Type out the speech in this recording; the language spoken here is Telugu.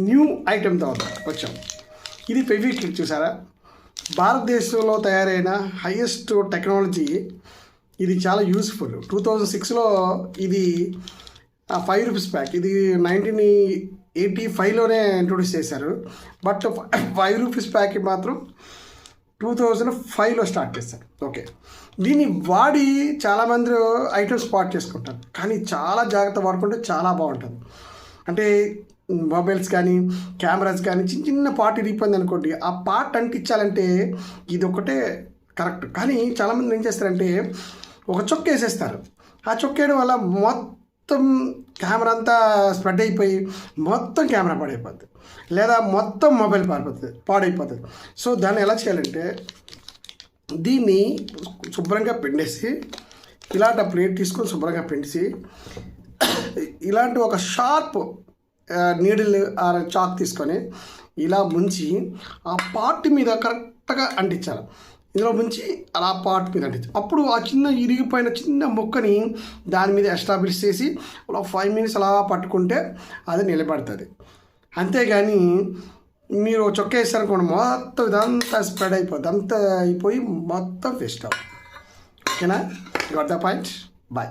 న్యూ ఐటెంతో వచ్చాం. ఇది ఫెవిక్విక్ చూసారా, భారతదేశంలో తయారైన హైయెస్ట్ టెక్నాలజీ. ఇది చాలా యూస్ఫుల్. 2006లో ఇది 5 రూపీస్ ప్యాక్. ఇది 1985లోనే ఇంట్రొడ్యూస్ చేశారు. బట్ 5 రూపీస్ ప్యాక్ మాత్రం 2005లో స్టార్ట్ చేశారు. ఓకే, దీన్ని వాడి చాలామంది ఐటమ్స్ స్పాట్ చేసుకుంటారు, కానీ చాలా జాగ్రత్త వాడుకుంటే చాలా బాగుంటుంది. అంటే మొబైల్స్ కానీ కెమెరాస్ కానీ చిన్న చిన్న పార్ట్ ఇరిగిపోయింది అనుకోండి, ఆ పార్ట్ అంటించాలంటే ఇది ఒకటే కరెక్ట్. కానీ చాలామంది ఏం చేస్తారంటే ఒక చొక్క వేసేస్తారు. ఆ చొక్క వేయడం వల్ల మొత్తం కెమెరా అంతా స్ప్రెడ్ అయిపోయి మొత్తం కెమెరా పాడైపోద్ది, లేదా మొత్తం మొబైల్ పాడైపోతుంది. సో దాన్ని ఎలా చేయాలంటే దీన్ని శుభ్రంగా పిండేసి, ఇలాంటి ప్లేట్ తీసుకొని శుభ్రంగా పిండిసి, ఇలాంటి ఒక షార్ప్ నీడిల్ చాక్ తీసుకొని ఇలా ముంచి ఆ పార్ట్ మీద కరెక్ట్గా అంటించాలి. ఇందులో ముంచి అలా పార్ట్ మీద అంటించాలి. అప్పుడు ఆ చిన్న ఇరిగిపోయిన చిన్న ముక్కని దాని మీద ఎస్టాబ్లిష్ చేసి అలా 5 మినిట్స్ అలా పట్టుకుంటే అది నిలబడుతుంది. అంతేగాని మీరు చొక్కా వేస్తారనుకోండి, మొత్తం ఇదంతా స్ప్రెడ్ అయిపోద్ది, అంతా అయిపోయి మొత్తం వేస్ట్ అవుతుంది. ఓకేనా? Got the point. బాయ్.